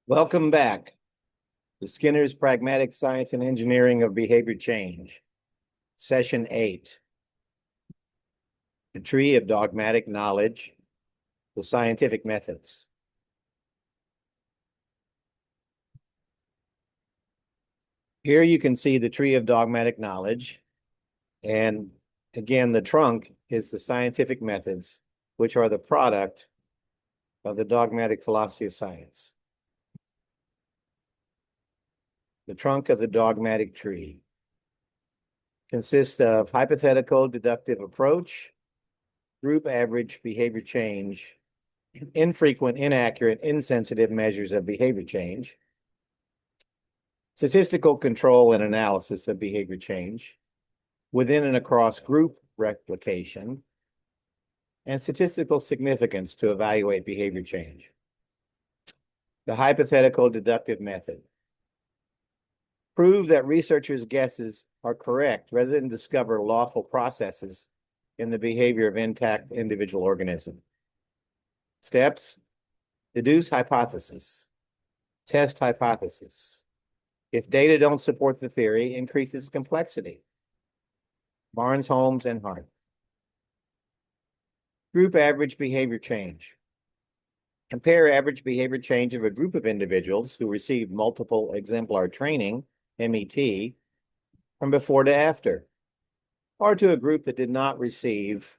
Welcome back to Skinner's Pragmatic Science and Engineering of Behavior Change, Session 8, the Tree of Dogmatic Knowledge, the Scientific Methods. Here you can see the Tree of Dogmatic Knowledge, and again, the trunk is the scientific methods, which are the product of the dogmatic philosophy of science. The trunk of the dogmatic tree consists of hypothetical deductive approach, group average behavior change, infrequent, inaccurate, insensitive measures of behavior change, statistical control and analysis of behavior change, within and across group replication, and statistical significance to evaluate behavior change. The hypothetical deductive method. Prove that researchers' guesses are correct rather than discover lawful processes in the behavior of intact individual organism. Steps: deduce hypothesis, test hypothesis. If data don't support the theory, increase its complexity. Barnes, Holmes, and Hart. Group average behavior change. Compare average behavior change of a group of individuals who received multiple exemplar training, MET, from before to after, or to a group that did not receive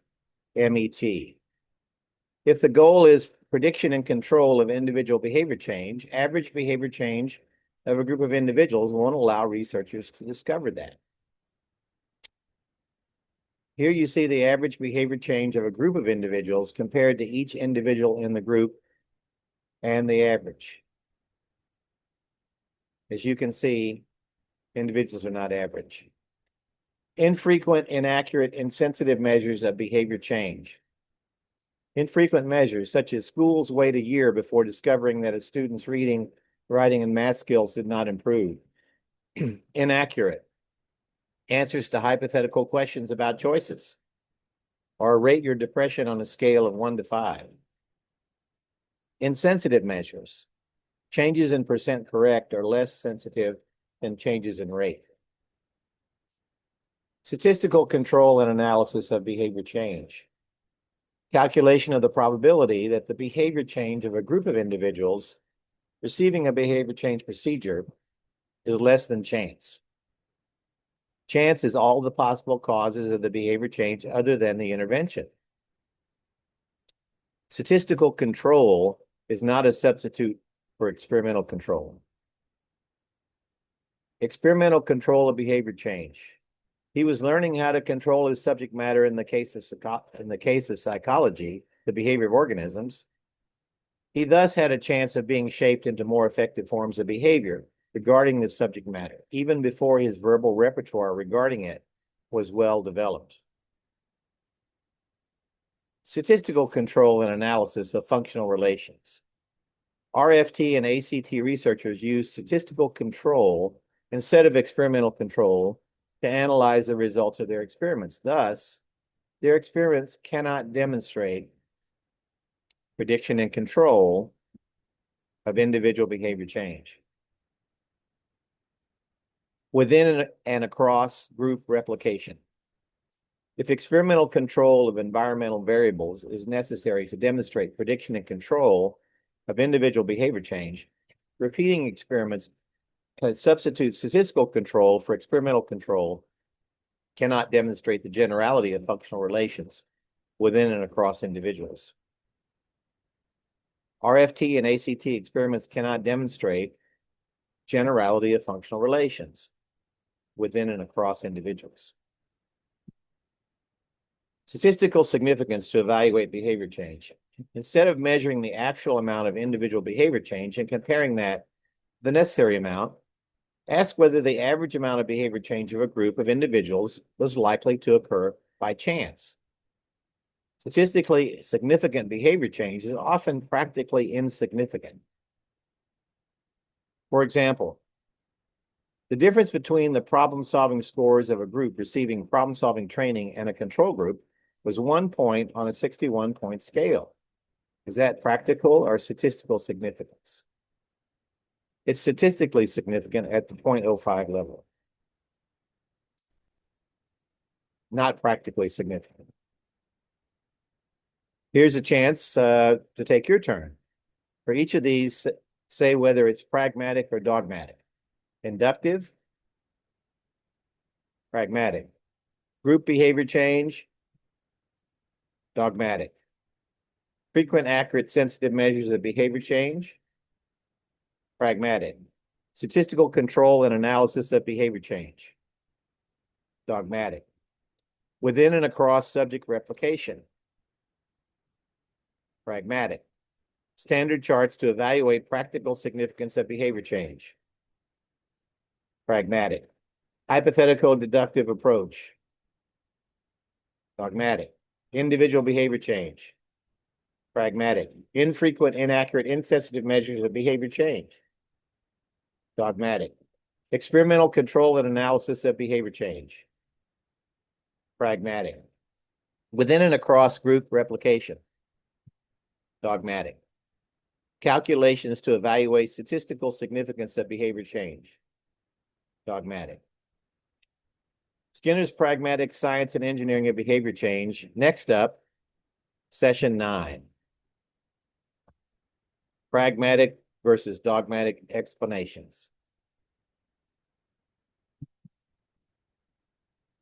MET. If the goal is prediction and control of individual behavior change, average behavior change of a group of individuals won't allow researchers to discover that. Here you see the average behavior change of a group of individuals compared to each individual in the group and the average. As you can see, individuals are not average. Infrequent, inaccurate, insensitive measures of behavior change. Infrequent measures, such as schools wait a year before discovering that a student's reading, writing, and math skills did not improve. Inaccurate. Answers to hypothetical questions about choices, or rate your depression on a scale of 1 to 5. Insensitive measures. Changes in percent correct are less sensitive than changes in rate. Statistical control and analysis of behavior change. Calculation of the probability that the behavior change of a group of individuals receiving a behavior change procedure is less than chance. Chance is all the possible causes of the behavior change other than the intervention. Statistical control is not a substitute for experimental control. Experimental control of behavior change. He was learning how to control his subject matter in the case of psychology, the behavior of organisms. He thus had a chance of being shaped into more effective forms of behavior regarding this subject matter, even before his verbal repertoire regarding it was well developed. Statistical control and analysis of functional relations. RFT and ACT researchers use statistical control instead of experimental control to analyze the results of their experiments. Thus, their experiments cannot demonstrate prediction and control of individual behavior change. Within and across group replication. If experimental control of environmental variables is necessary to demonstrate prediction and control of individual behavior change, repeating experiments that substitute statistical control for experimental control cannot demonstrate the generality of functional relations within and across individuals. RFT and ACT experiments cannot demonstrate generality of functional relations within and across individuals. Statistical significance to evaluate behavior change. Instead of measuring the actual amount of individual behavior change and comparing that the necessary amount, ask whether the average amount of behavior change of a group of individuals was likely to occur by chance. Statistically significant behavior change is often practically insignificant. For example, the difference between the problem-solving scores of a group receiving problem-solving training and a control group was 1 point on a 61-point scale. Is that practical or statistical significance? It's statistically significant at the 0.05 level. Not practically significant. Here's a chance to take your turn. For each of these, say whether it's pragmatic or dogmatic. Inductive, pragmatic. Group behavior change, dogmatic. Frequent, accurate, sensitive measures of behavior change, pragmatic. Statistical control and analysis of behavior change, dogmatic. Within and across subject replication, pragmatic. Standard charts to evaluate practical significance of behavior change, pragmatic. Hypothetical deductive approach, dogmatic. Individual behavior change, pragmatic. Infrequent, inaccurate, insensitive measures of behavior change, dogmatic. Experimental control and analysis of behavior change, pragmatic. Within and across group replication, dogmatic. Calculations to evaluate statistical significance of behavior change, dogmatic. Skinner's Pragmatic Science and Engineering of Behavior Change. Next up, session 9. Pragmatic versus dogmatic explanations.